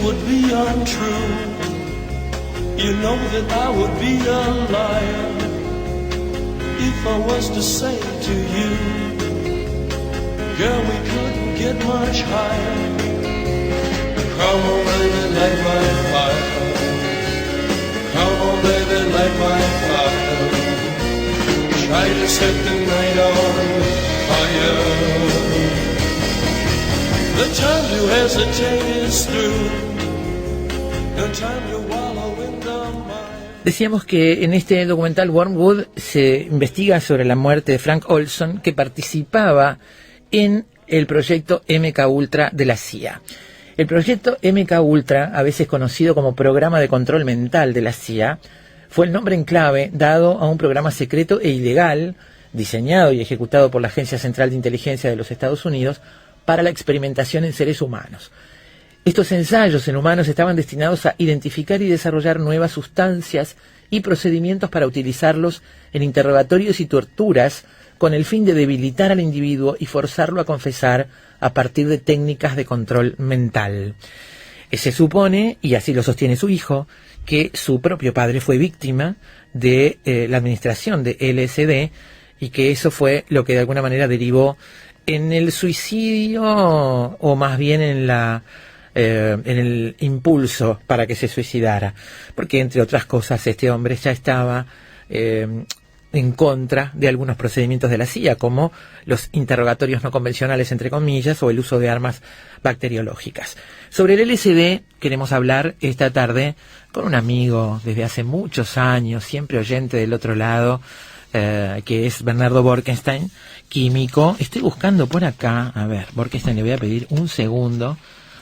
would be untrue. You know that I would be a liar if I was to say to you, girl, we couldn't get much higher. Come on, baby, light my fire. Come on, baby, light my fire. Try to set the night on fire. The time to hesitate is through. The time to wallow in the mire. Decíamos que en este documental Wormwood se investiga sobre la muerte de Frank Olson, que participaba en el proyecto MK Ultra de la CIA. El proyecto MK Ultra, a veces conocido como Programa de Control Mental de la CIA, fue el nombre en clave dado a un programa secreto e ilegal, diseñado y ejecutado por la Agencia Central de Inteligencia de los Estados Unidos para la experimentación en seres humanos. Estos ensayos en humanos estaban destinados a identificar y desarrollar nuevas sustancias y procedimientos para utilizarlos en interrogatorios y torturas con el fin de debilitar al individuo y forzarlo a confesar a partir de técnicas de control mental. Se supone, y así lo sostiene su hijo, que su propio padre fue víctima de la administración de LSD y que eso fue lo que de alguna manera derivó en el suicidio o más bien en el impulso para que se suicidara, porque entre otras cosas este hombre ya estaba en contra de algunos procedimientos de la CIA, como los interrogatorios no convencionales, entre comillas, o el uso de armas bacteriológicas. Sobre el LSD queremos hablar esta tarde con un amigo desde hace muchos años, siempre oyente del otro lado, que es Bernardo Borkenstein, químico. Estoy buscando por acá, a ver, Borkenstein, le voy a pedir un segundo,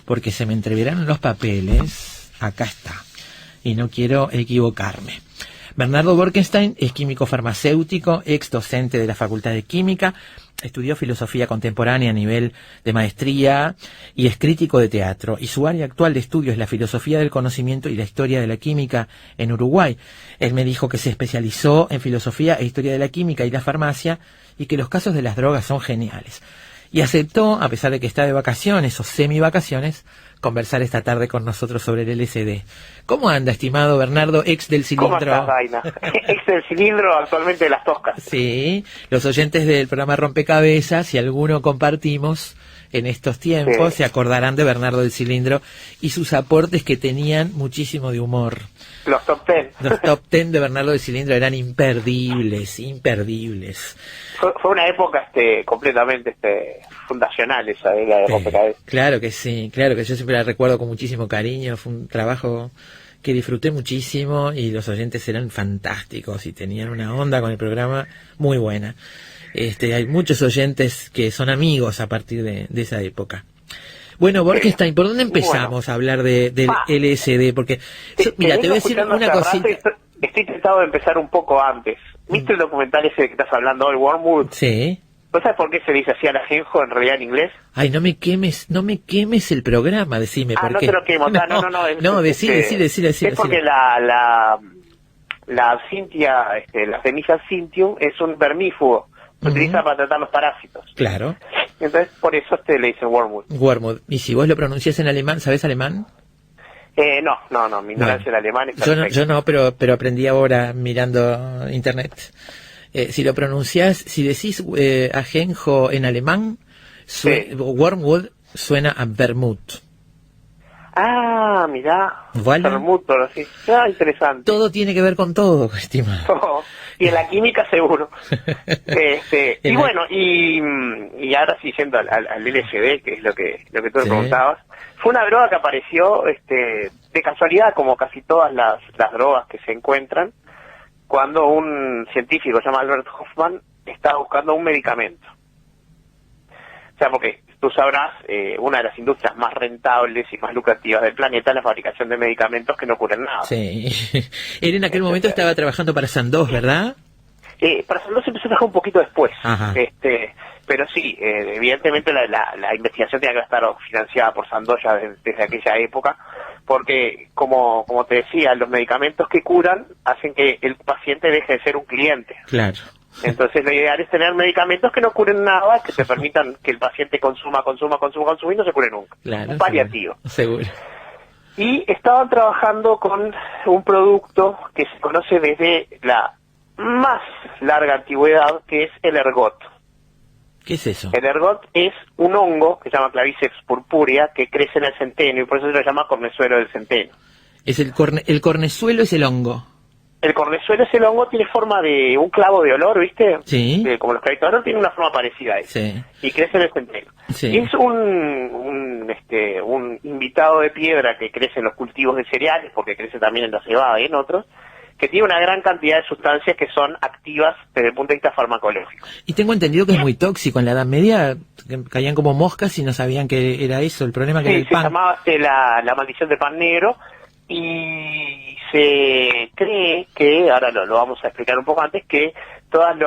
porque se me entreveraron los papeles. Acá está, y no quiero equivocarme. Bernardo Borkenstein es químico farmacéutico, ex docente de la Facultad de Química, estudió filosofía contemporánea a nivel de maestría y es crítico de teatro, y su área actual de estudio es la filosofía del conocimiento y la historia de la química en Uruguay. Él me dijo que se especializó en filosofía e historia de la química y la farmacia y que los casos de las drogas son geniales. Y aceptó, a pesar de que está de vacaciones o semi-vacaciones, conversar esta tarde con nosotros sobre el LSD. ¿Cómo anda, estimado Bernardo, ex del cilindro? ¿Cómo estás, Daina? Ex del cilindro, actualmente de las Toscas. Sí, los oyentes del programa Rompecabezas, si alguno compartimos en estos tiempos, Sí. se acordarán de Bernardo del Cilindro y sus aportes que tenían muchísimo de humor. Los top 10. Los top 10 de Bernardo del Cilindro eran imperdibles, imperdibles. Fue una época completamente fundacional esa de la de Rompecabezas. Claro que sí, claro que yo siempre la recuerdo con muchísimo cariño. Fue un trabajo que disfruté muchísimo y los oyentes eran fantásticos y tenían una onda con el programa muy buena. Hay muchos oyentes que son amigos a partir de esa época. Bueno, Borkenstein, ¿por dónde empezamos a hablar del LSD? Porque, mira, te voy a decir una cosita. Estoy tentado de empezar un poco antes. ¿Viste el documental ese que estás hablando, el Wormwood? Sí. ¿Vos sabés por qué se dice así al ajenjo en realidad en inglés? Ay, no me quemes el programa, decime por no qué. te lo quemo. No, decile. Es porque la Cintia, la semilla Cintium es un vermífugo. Se utiliza para tratar los parásitos. Claro. Entonces, por eso le dicen Wormwood. Wormwood. ¿Y si vos lo pronunciás en alemán, sabés alemán? No, mi ignorancia en alemán es perfecta. Yo no, pero aprendí ahora mirando internet. Si lo pronunciás, si decís ajenjo en alemán, Wormwood suena a vermut. Ah, mirá. Voilà. Vermut, pero sí. Ah, interesante. Todo tiene que ver con todo, estimado. Y en la química seguro. Y bueno, y ahora sí yendo al LSD, que es lo que tú me preguntabas, fue una droga que apareció de casualidad, como casi todas las drogas que se encuentran, cuando un científico se llama Albert Hoffman estaba buscando un medicamento. O sea, porque tú sabrás, una de las industrias más rentables y más lucrativas del planeta es la fabricación de medicamentos que no curan nada. Sí. Él en aquel momento estaba trabajando para Sandoz, ¿verdad? Para Sandoz empezó a trabajar un poquito después. Ajá. Pero sí, evidentemente la investigación tenía que estar financiada por Sandoz ya desde aquella época, porque como te decía, los medicamentos que curan hacen que el paciente deje de ser un cliente. Claro. Entonces lo ideal es tener medicamentos que no curen nada, que te permitan que el paciente consuma y no se cure nunca. Claro, un paliativo. Seguro. Y estaban trabajando con un producto que se conoce desde la más larga antigüedad, que es el ergot. ¿Qué es eso? El ergot es un hongo que se llama Claviceps purpurea, que crece en el centeno, y por eso se lo llama cornezuelo del centeno. Es el cornezuelo es el hongo. El cornezuelo es el hongo, tiene forma de un clavo de olor, ¿viste? Sí. Como los clavitos de olor, tiene una forma parecida a eso. Sí. Y crece en el centeno. Sí. Es un invitado de piedra que crece en los cultivos de cereales, porque crece también en la cebada y en otros, que tiene una gran cantidad de sustancias que son activas desde el punto de vista farmacológico. Y tengo entendido que es muy tóxico. En la Edad Media caían como moscas y no sabían que era eso, el problema que era el pan. Se llamaba la maldición del pan negro, y se cree que, ahora lo vamos a explicar un poco antes, que todas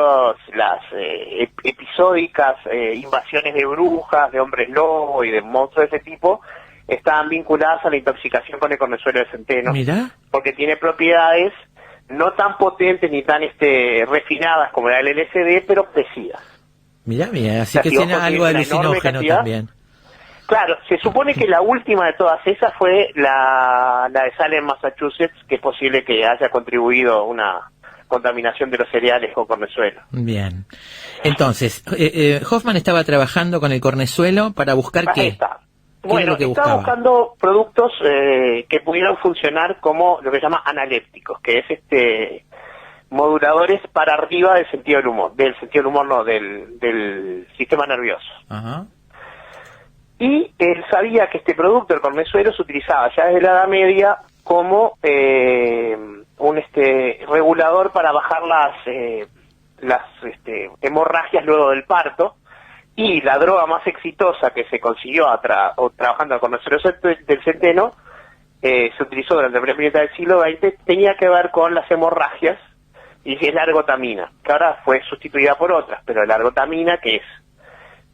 las episódicas invasiones de brujas, de hombres lobo y de monstruos de ese tipo estaban vinculadas a la intoxicación con el cornezuelo de centeno. Mirá. Porque tiene propiedades no tan potentes ni tan refinadas como la del LSD, pero parecidas. Mirá, así O sea, que si tiene ojo, algo tiene una enorme alucinógeno cantidad. también. Claro, se supone que la última de todas esas fue la de Salem, Massachusetts, que es posible que haya contribuido a una contaminación de los cereales con cornezuelo. Bien. Entonces, Hoffman estaba trabajando con el cornezuelo para buscar Ahí qué. está. ¿Qué es Bueno, lo que estaba buscaba? buscando productos que pudieran funcionar como lo que se llama analépticos, que es moduladores para arriba del sentido del humor, del sistema nervioso. Ajá. Y él sabía que este producto, el cornezuelo, se utilizaba ya desde la Edad Media como un regulador para bajar las hemorragias luego del parto. Y la droga más exitosa que se consiguió trabajando con cornezuelo del centeno, se utilizó durante la primera mitad del siglo XX, tenía que ver con las hemorragias, y es la ergotamina, que ahora fue sustituida por otras, pero la ergotamina, que es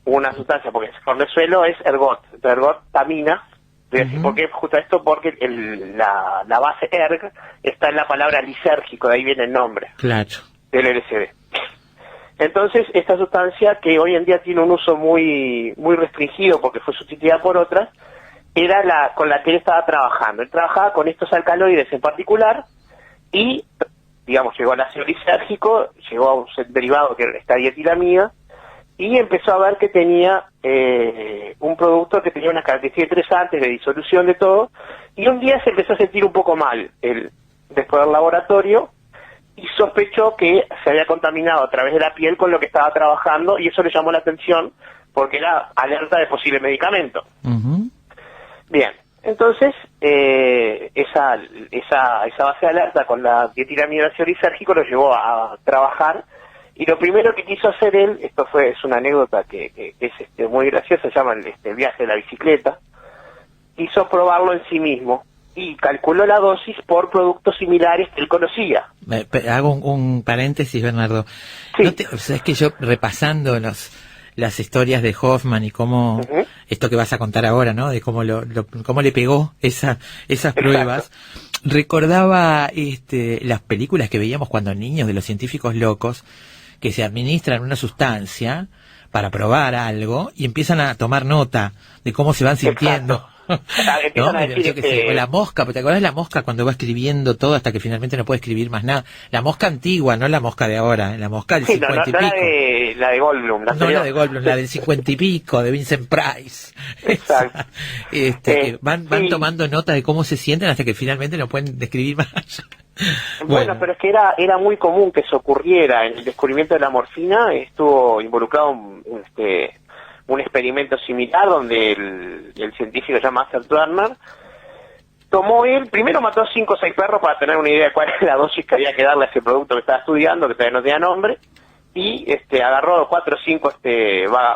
una sustancia, porque el cornezuelo es ergot, entonces ergotamina, voy a decir por qué, justo esto, porque la base erg está en la palabra lisérgico, de ahí viene el nombre Claro. del LSD. Entonces, esta sustancia, que hoy en día tiene un uso muy muy restringido porque fue sustituida por otras, era con la que él estaba trabajando. Él trabajaba con estos alcaloides en particular y, digamos, llegó al ácido lisérgico, llegó a un derivado que está dietilamida, y empezó a ver que tenía un producto que tenía unas características interesantes de disolución de todo, y un día se empezó a sentir un poco mal después del laboratorio, y sospechó que se había contaminado a través de la piel con lo que estaba trabajando, y eso le llamó la atención porque era alerta de posible medicamento. Ujú. Bien, entonces esa base de alerta con la dietilamida ácido lisérgico lo llevó a trabajar, y lo primero que quiso hacer él, es una anécdota que es muy graciosa, se llama el viaje de la bicicleta, quiso probarlo en sí mismo y calculó la dosis por productos similares que él conocía. Hago un paréntesis, Bernardo. Sí. ¿Sabes que yo, repasando las historias de Hoffman y cómo, Ujú. esto que vas a contar ahora, ¿no? De cómo cómo le pegó esas pruebas, recordaba las películas que veíamos cuando niños de los científicos locos, que se administran una sustancia para probar algo y empiezan a tomar nota de cómo se van sintiendo. Empiezan a decir Yo qué sé, o la mosca, ¿te acordás de la mosca cuando va escribiendo todo hasta que finalmente no puede escribir más nada? La mosca antigua, no la mosca de ahora, la mosca del 50 y pico. La de Goldblum. No la de Goldblum, la del 50 y pico, de Vincent Price. Exacto. Que van sí. tomando nota de cómo se sienten hasta que finalmente no pueden describir más. Bueno, pero es que era muy común que eso ocurriera. En el descubrimiento de la morfina estuvo involucrado un experimento similar donde el científico se llama Arthur Turner primero mató 5 o 6 perros para tener una idea de cuál era la dosis que había que darle a ese producto que estaba estudiando, que todavía no tenía nombre, y agarró 4 o 5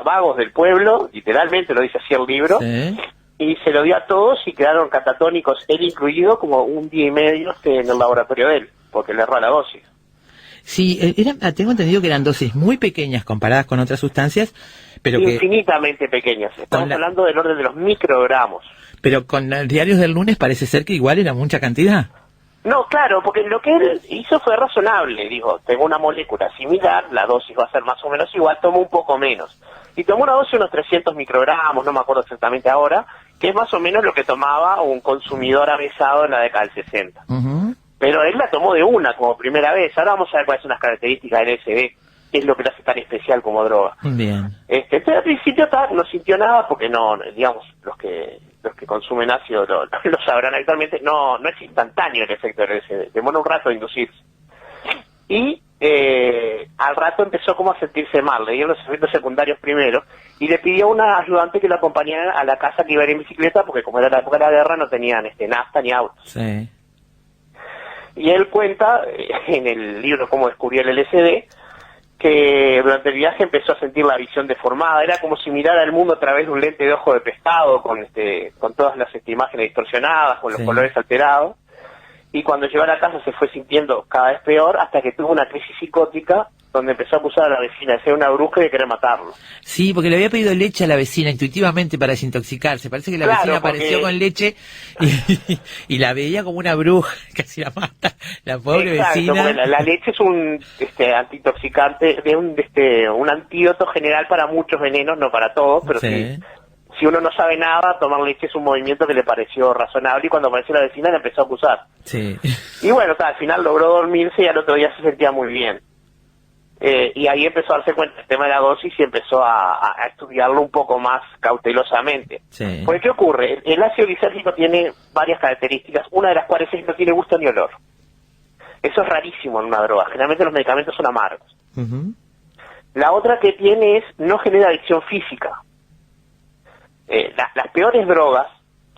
vagos del pueblo, literalmente lo dice así el libro, ¿Sí? y se lo dio a todos y quedaron catatónicos, él incluido, como un día y medio en el laboratorio de él, porque le erró la dosis. Sí, tengo entendido que eran dosis muy pequeñas comparadas con otras sustancias, pero Infinitamente pequeñas. Estamos hablando del orden de los microgramos. Pero con los diarios del lunes parece ser que igual era mucha cantidad. No, claro, porque lo que él hizo fue razonable. Dijo, tengo una molécula similar, la dosis va a ser más o menos igual, tomo un poco menos. Y tomó una dosis de unos 300 microgramos, no me acuerdo exactamente ahora, que es más o menos lo que tomaba un consumidor avesado en la década del 60. Ujú. Pero él la tomó de una como primera vez. Ahora vamos a ver cuáles son las características del LSD, qué es lo que lo hace tan especial como droga. Bien. Entonces al principio no sintió nada porque no, digamos, los que consumen ácido lo sabrán actualmente, no es instantáneo el efecto del LSD, demora un rato de inducirse. Y al rato empezó como a sentirse mal, le dieron los efectos secundarios primero, y le pidió a una ayudante que lo acompañara a la casa que iba a ir en bicicleta, porque como era la época de la guerra no tenían nafta ni autos. Sí. Y él cuenta en el libro Cómo descubrió el LSD, que durante el viaje empezó a sentir la visión deformada, era como si mirara el mundo a través de un lente de ojo de pescado, con todas las imágenes distorsionadas, con los colores alterados, y cuando llegó a la casa se fue sintiendo cada vez peor, hasta que tuvo una crisis psicótica, donde empezó a acusar a la vecina de ser una bruja y de querer matarlo. Sí, porque le había pedido leche a la vecina intuitivamente para desintoxicarse. Parece que la vecina apareció con leche y la veía como una bruja, casi la mata, la pobre vecina. La leche es un antitoxicante, un antídoto general para muchos venenos, no para todos, pero si uno no sabe nada, tomar leche es un movimiento que le pareció razonable, y cuando apareció la vecina la empezó a acusar. Sí. Y bueno, al final logró dormirse y al otro día se sentía muy bien. Y ahí empezó a darse cuenta del tema de la dosis y empezó a estudiarlo un poco más cautelosamente. Sí. Porque ¿qué ocurre? El ácido lisérgico tiene varias características, una de las cuales es que no tiene gusto ni olor. Eso es rarísimo en una droga, generalmente los medicamentos son amargos. Uh-huh. La otra que tiene es no genera adicción física. Las peores drogas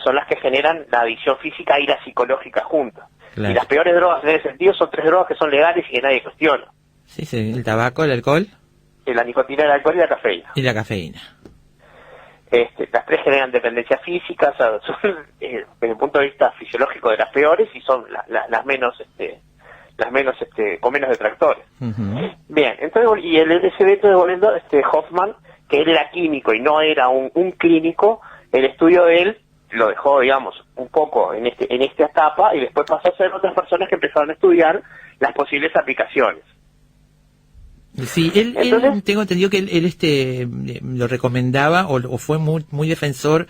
son las que generan la adicción física y la psicológica juntas. Claro. Y las peores drogas en ese sentido son 3 drogas que son legales y que nadie cuestiona. Sí, el tabaco, el alcohol. La nicotina, el alcohol y la cafeína. Y la cafeína. Las 3 generan dependencia física, o sea, son, desde el punto de vista fisiológico, de las peores, y son las menos, con menos detractores. Uh-huh. Bien, entonces, y el LSD, entonces, volviendo, Hoffman, que él era químico y no era un clínico, el estudio de él lo dejó, digamos, un poco en esta etapa, y después pasó a ser otras personas que empezaron a estudiar las posibles aplicaciones. Sí, él tengo entendido que él lo recomendaba o fue muy defensor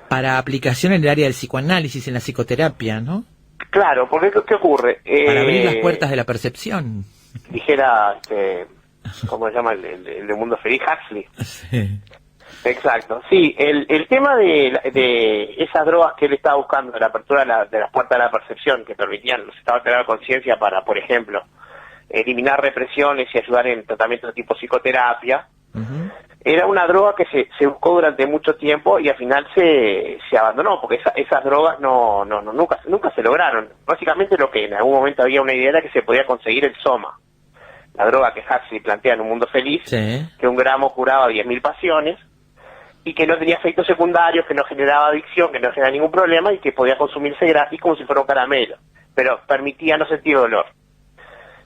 para aplicación en el área del psicoanálisis, en la psicoterapia, ¿no? Claro, porque ¿qué ocurre? Para abrir las puertas de la percepción. Dijera, ¿cómo se llama el de Mundo Feliz? Huxley. Sí. Exacto, sí, el tema de esas drogas que él estaba buscando, de la apertura de las puertas de la percepción, que permitían los estados de conciencia para, por ejemplo, eliminar represiones y ayudar en tratamientos de tipo psicoterapia, Uh-huh. era una droga que se buscó durante mucho tiempo y al final se abandonó, porque esas drogas nunca se lograron. Básicamente lo que en algún momento había una idea era que se podía conseguir el soma, la droga que Huxley plantea en Un Mundo Feliz, Sí. que 1 gramo curaba 10.000 pasiones, y que no tenía efectos secundarios, que no generaba adicción, que no generaba ningún problema, y que podía consumirse gratis como si fuera un caramelo, pero permitía no sentir dolor.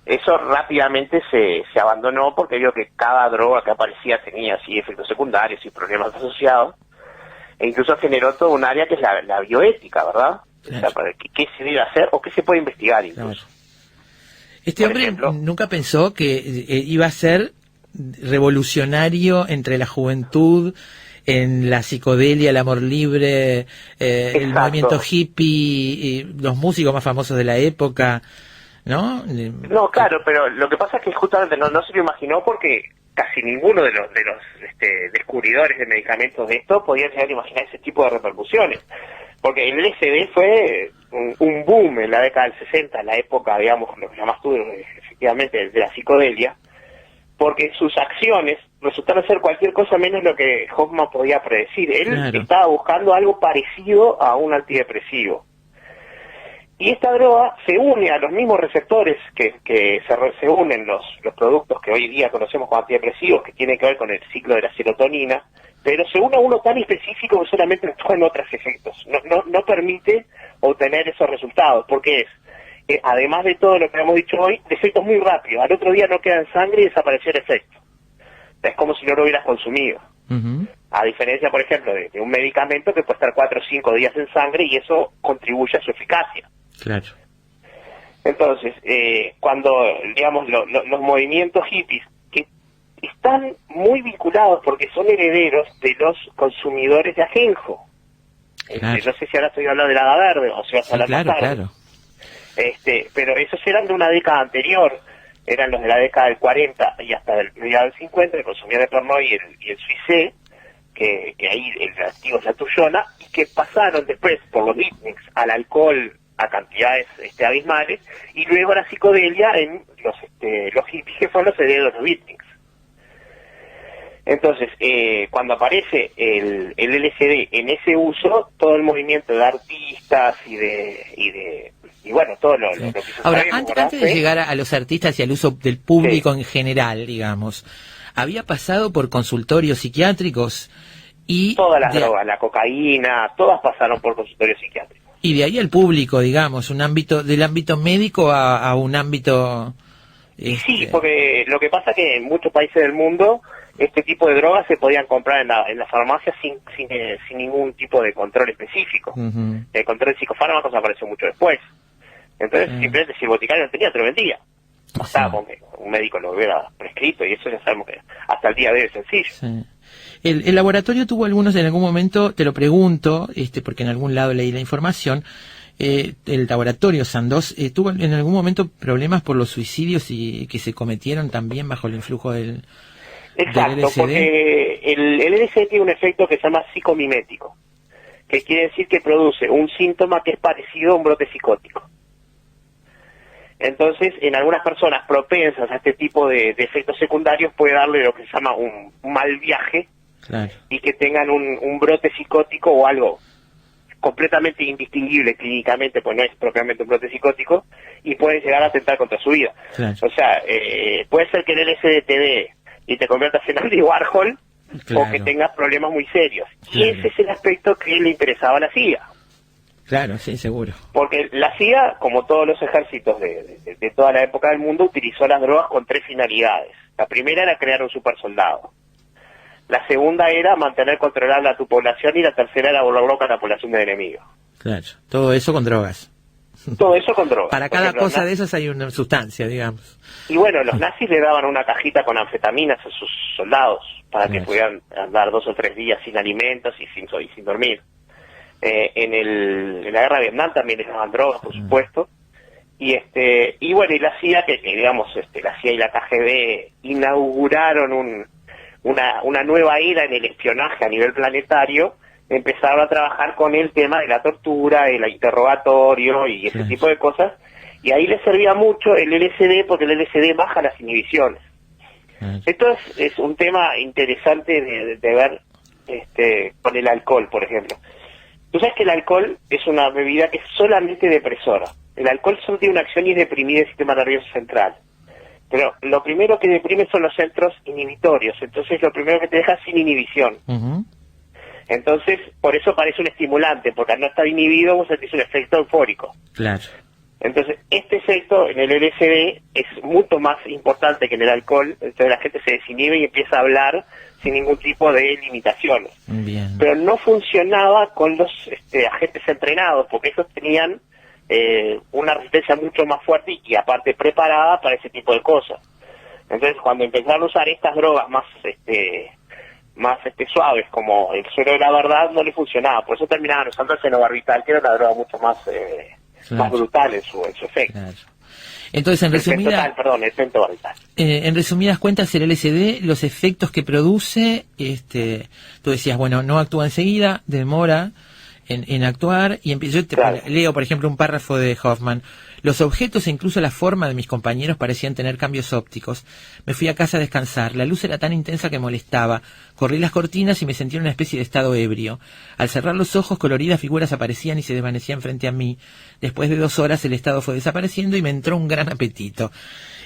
Eso rápidamente se abandonó porque vio que cada droga que aparecía tenía así efectos secundarios y problemas asociados, e incluso generó todo un área que es la bioética, ¿verdad? Claro. O sea, ¿qué se debe hacer o qué se puede investigar incluso? Claro. Este Por hombre ejemplo, nunca pensó que iba a ser revolucionario entre la juventud, en la psicodelia, el amor libre, el Exacto. movimiento hippie, los músicos más famosos de la época, ¿no? No, claro, pero lo que pasa es que justamente no se lo imaginó porque casi ninguno de los descubridores de medicamentos de esto podía llegar a imaginar ese tipo de repercusiones. Porque el LSD fue un boom en la década del 60, en la época, digamos, lo que llamas tú, efectivamente, de la psicodelia, porque sus acciones resultaron ser cualquier cosa menos lo que Hoffman podía predecir. Él estaba buscando algo parecido a un antidepresivo. Y esta droga se une a los mismos receptores que se unen los productos que hoy día conocemos como antidepresivos, que tienen que ver con el ciclo de la serotonina, pero se une a uno tan específico que solamente actúa en otros efectos. No permite obtener esos resultados, porque además de todo lo que hemos dicho hoy, de efectos muy rápidos. Al otro día no queda en sangre y desapareció el efecto. Es como si no lo hubieras consumido. Uh-huh. A diferencia, por ejemplo, de un medicamento que puede estar 4 o 5 días en sangre y eso contribuye a su eficacia. Claro. Entonces, cuando, digamos, los movimientos hippies, que están muy vinculados porque son herederos de los consumidores de ajenjo. Claro. No sé si ahora estoy hablando de la verde o si vas a hablar claro, más tarde. claro. Pero esos eran de una década anterior, eran los de la década del 40 y hasta el mediados del 50, el consumidor de Pernod y el Suissé, que ahí el activo es la Tuyona, y que pasaron después por los beatniks al alcohol a cantidades abismales, y luego a la psicodelia en los hippies, que fueron los herederos de los beatniks. Entonces, cuando aparece el LSD en ese uso, todo el movimiento de artistas y bueno, todo lo que Ahora, sabemos, antes de llegar a los artistas y al uso del público en general, digamos, había pasado por consultorios psiquiátricos y... Todas las drogas, la cocaína, todas pasaron por consultorios psiquiátricos. Y de ahí al público, digamos, del ámbito médico a un ámbito... Sí, porque lo que pasa es que en muchos países del mundo este tipo de drogas se podían comprar en la farmacia sin ningún tipo de control específico. El control de psicofármacos apareció mucho después. Entonces, simplemente si el boticario no tenía, te lo vendía. Bastaba con que un médico lo hubiera prescrito, y eso ya sabemos que hasta el día de hoy es sencillo. Sí. El laboratorio tuvo algunos, en algún momento, te lo pregunto, porque en algún lado leí la información, el laboratorio Sandoz tuvo en algún momento problemas por los suicidios y que se cometieron también bajo el influjo del Exacto, LSD. porque el LSD tiene un efecto que se llama psicomimético, que quiere decir que produce un síntoma que es parecido a un brote psicótico. Entonces, en algunas personas propensas a este tipo de efectos secundarios puede darle lo que se llama un mal viaje, claro, y que tengan un brote psicótico o algo completamente indistinguible clínicamente, pues no es propiamente un brote psicótico, y pueden llegar a atentar contra su vida. Claro. O sea, puede ser que el LSD te dé y te conviertas en Andy Warhol, claro, o que tengas problemas muy serios. Claro. Y ese es el aspecto que le interesaba a la CIA. Claro, sí, seguro. Porque la CIA, como todos los ejércitos de toda la época del mundo, utilizó las drogas con tres finalidades. La primera era crear un supersoldado. La segunda era mantener controlada a tu población, y la tercera era volver loca a la población del enemigo. Claro, todo eso con drogas. Todo eso con drogas. Para Por cada ejemplo, cosa de esas hay una sustancia, digamos. Y bueno, los nazis le daban una cajita con anfetaminas a sus soldados para que Claro. pudieran andar 2 o 3 días sin alimentos y sin dormir. En la guerra de Vietnam también les daban drogas, por supuesto. Y bueno, y la CIA, que digamos, la CIA y la KGB inauguraron una nueva era en el espionaje a nivel planetario. Empezaron a trabajar con el tema de la tortura, el interrogatorio y ese Claro. tipo de cosas, y ahí les servía mucho el LSD, porque el LSD baja las inhibiciones. Claro. Esto es un tema interesante de ver con el alcohol, por ejemplo. Tú sabes que el alcohol es una bebida que es solamente depresora. El alcohol solo tiene una acción y es deprimir el sistema nervioso central. Pero lo primero que deprime son los centros inhibitorios, entonces lo primero que te deja es sin inhibición. Ujú. Entonces, por eso parece un estimulante, porque al no estar inhibido vos sentís un efecto eufórico. Claro. Entonces, este efecto en el LSD es mucho más importante que en el alcohol, entonces la gente se desinhibe y empieza a hablar sin ningún tipo de limitaciones. Bien. Pero no funcionaba con los agentes entrenados, porque ellos tenían una resistencia mucho más fuerte y aparte preparada para ese tipo de cosas. Entonces, cuando empezaron a usar estas drogas más suaves, como el suero de la verdad, no le funcionaba. Por eso terminaban usando el fenobarbital, que era una droga mucho más Claro. brutal en su efecto. Claro. Entonces, El pentobarbital. en resumidas cuentas, el LSD, los efectos que produce, tú decías, bueno, no actúa enseguida, demora en actuar, y empiezo, Claro. leo, por ejemplo, un párrafo de Hoffman. Los objetos e incluso la forma de mis compañeros parecían tener cambios ópticos. Me fui a casa a descansar. La luz era tan intensa que molestaba. Corrí las cortinas y me sentí en una especie de estado ebrio. Al cerrar los ojos, coloridas figuras aparecían y se desvanecían frente a mí. Después de 2 horas el estado fue desapareciendo y me entró un gran apetito.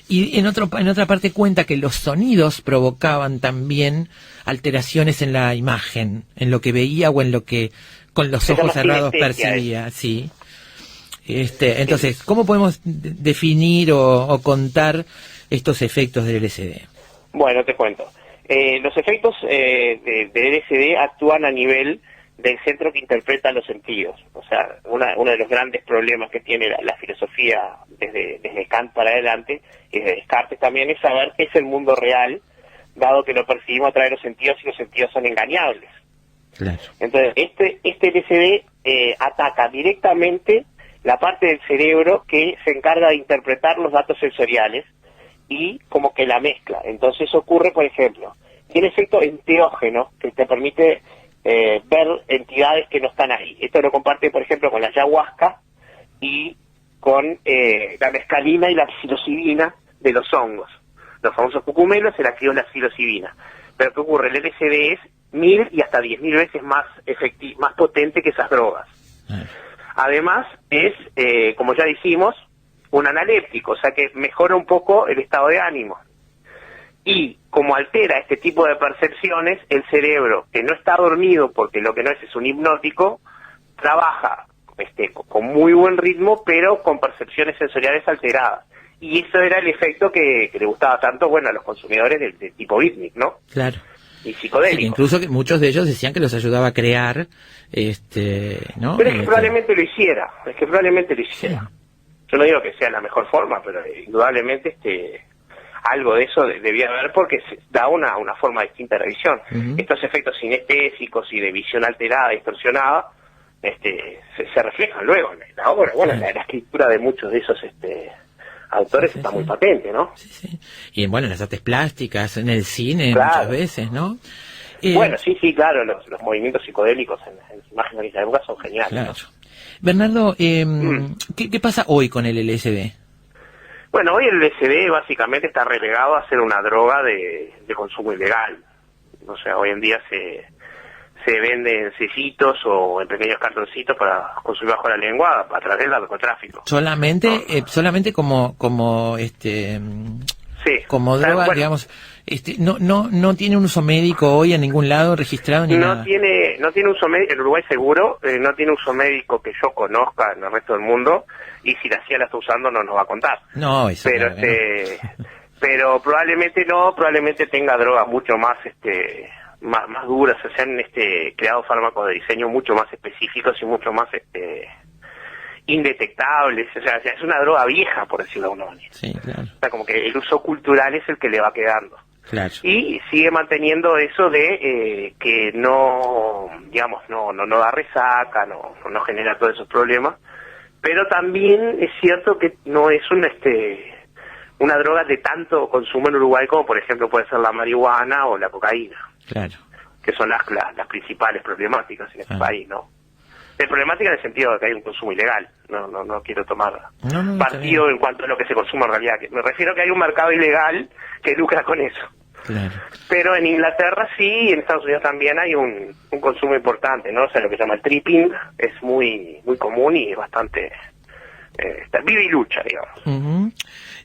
Y en otra parte cuenta que los sonidos provocaban también alteraciones en la imagen, en lo que veía o en lo que con los Se ojos llama cerrados sinestesia, percibía, sí. Entonces, ¿cómo podemos definir o contar estos efectos del LSD? Bueno, te cuento. Los efectos del LSD actúan a nivel del centro que interpreta los sentidos. O sea, uno de los grandes problemas que tiene la filosofía desde Kant para adelante, y desde Descartes también, es saber qué es el mundo real, dado que lo percibimos a través de los sentidos y los sentidos son engañables. Claro. Entonces, este LSD ataca directamente la parte del cerebro que se encarga de interpretar los datos sensoriales y como que la mezcla. Entonces ocurre, por ejemplo, tiene efecto enteógeno que te permite ver entidades que no están ahí. Esto lo comparte, por ejemplo, con la ayahuasca y con la mescalina y la psilocibina de los hongos. Los famosos cucumelos se la crió la psilocibina. Pero ¿qué ocurre? El LSD es 1000 y hasta 10.000 veces más más potente que esas drogas. Además es, como ya dijimos, un analéptico, o sea que mejora un poco el estado de ánimo. Y como altera este tipo de percepciones, el cerebro, que no está dormido porque lo que no es un hipnótico, trabaja con muy buen ritmo, pero con percepciones sensoriales alteradas. Y eso era el efecto que le gustaba tanto, bueno, a los consumidores de tipo beatnik, ¿no? Claro. Y psicodélico. Sí, incluso que muchos de ellos decían que los ayudaba a crear, ¿no? Pero es que probablemente lo hiciera, Sí. Yo no digo que sea la mejor forma, pero indudablemente algo de eso debía haber porque da una forma distinta de la visión. Estos efectos sinestésicos y de visión alterada, distorsionada, se reflejan luego en la obra. Bueno, la escritura de muchos de esos autores está muy patente, ¿no? Sí, sí. Y bueno, en las artes plásticas, en el cine, claro, muchas veces, ¿no? Bueno, sí, claro, los movimientos psicodélicos en las imágenes de esa época son geniales. Claro. ¿No? Bernardo, ¿qué pasa hoy con el LSD? Bueno, hoy el LSD básicamente está relegado a ser una droga de consumo ilegal. O sea, hoy en día se vende en cesitos o en pequeños cartoncitos para consumir bajo la lengua a través del narcotráfico. Solamente, solamente como sí, como droga, bueno, digamos, no tiene un uso médico hoy en ningún lado registrado ni nada. No tiene uso médico en Uruguay seguro, no tiene uso médico que yo conozca en el resto del mundo, y si la CIA la está usando no nos va a contar. No, eso pero claro, no. Pero probablemente tenga drogas mucho más más duras, se han creado fármacos de diseño mucho más específicos y mucho más indetectables, o sea, es una droga vieja, por decirlo de alguna manera. Sí, claro. O sea, como que el uso cultural es el que le va quedando. Claro. Y sigue manteniendo eso de que no, digamos, no da resaca, no genera todos esos problemas, pero también es cierto que no es una droga de tanto consumo en Uruguay como por ejemplo puede ser la marihuana o la cocaína. Claro. Que son las principales problemáticas en este país, ¿no? Es problemática en el sentido de que hay un consumo ilegal. No quiero tomar partido en cuanto a lo que se consume en realidad. Me refiero a que hay un mercado ilegal que lucra con eso. Claro. Pero en Inglaterra sí, y en Estados Unidos también hay un consumo importante, ¿no? O sea, lo que se llama el tripping es muy común y es bastante... vive y lucha, digamos.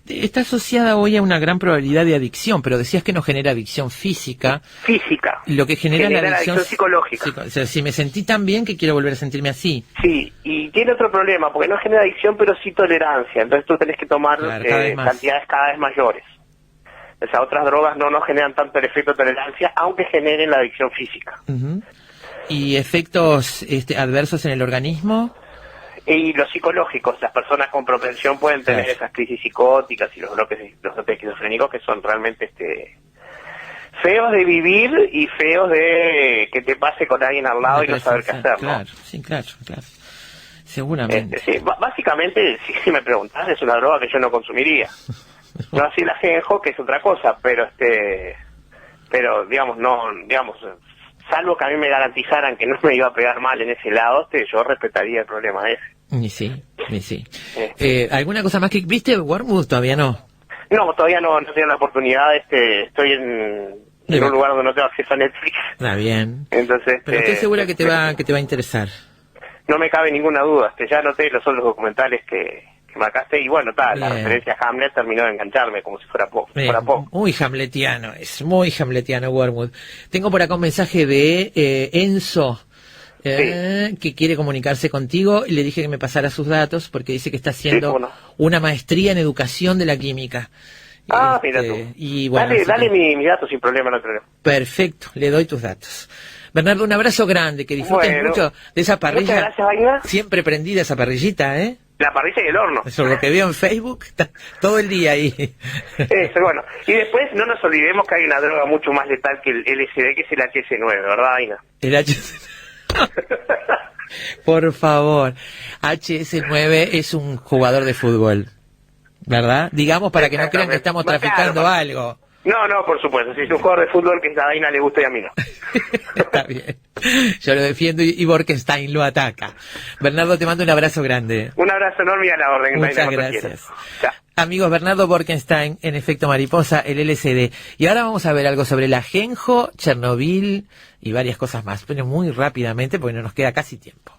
Está asociada hoy a una gran probabilidad de adicción, pero decías que no genera adicción física. Física. Lo que genera la adicción psicológica. O sea, si me sentí tan bien que quiero volver a sentirme así. Sí, y tiene otro problema, porque no genera adicción, pero sí tolerancia. Entonces tú tenés que tomar cantidades cada vez mayores. O sea, otras drogas no generan tanto el efecto de tolerancia, aunque generen la adicción física. ¿Y efectos adversos en el organismo? Y los psicológicos, las personas con propensión pueden tener esas crisis psicóticas y los brotes esquizofrénicos que son realmente feos de vivir y feos de que te pase con alguien al lado y no saber qué hacer, ¿no? Claro, sí, claro. Seguramente. Sí, básicamente, si me preguntás, es una droga que yo no consumiría. No así la Genjo, que es otra cosa, pero digamos, salvo que a mí me garantizaran que no me iba a pegar mal en ese lado, yo respetaría el problema ese. Y sí. ¿Alguna cosa más que viste, Wormwood? Todavía no. No, todavía no tengo la oportunidad. Estoy en un lugar donde no tengo acceso a Netflix. Está bien. Entonces, pero estoy segura que te va a interesar. No me cabe ninguna duda. Ya noté los otros documentales que marcaste y bueno, la referencia a Hamlet terminó de engancharme como si fuera poco. Muy hamletiano, es muy hamletiano Wormwood. Tengo por acá un mensaje de Enzo, que quiere comunicarse contigo, y le dije que me pasara sus datos porque dice que está haciendo una maestría en educación de la química. Mira tú. Y bueno, dale mis datos sin problema, no hay problema. Perfecto, le doy tus datos. Bernardo, un abrazo grande, que disfrutes mucho de esa parrilla. Muchas gracias, Wagner. Siempre prendida esa parrillita, La parrilla y el horno. Eso es lo que veo en Facebook, está todo el día ahí. Eso, bueno. Y después no nos olvidemos que hay una droga mucho más letal que el LSD, que es el HS9, ¿verdad, Aina? El HS9. Por favor, HS9 es un jugador de fútbol, ¿verdad? Digamos para que no crean que estamos traficando claro, algo. No, por supuesto. Si es un jugador de fútbol que a Daina le gusta y a mí no. Está bien. Yo lo defiendo y Borkenstein lo ataca. Bernardo, te mando un abrazo grande. Un abrazo enorme y a la orden. Muchas Daina, gracias. Chao. Amigos, Bernardo Borkenstein en Efecto Mariposa, el LSD. Y ahora vamos a ver algo sobre la Ajenjo, Chernobyl y varias cosas más. Pero muy rápidamente porque no nos queda casi tiempo.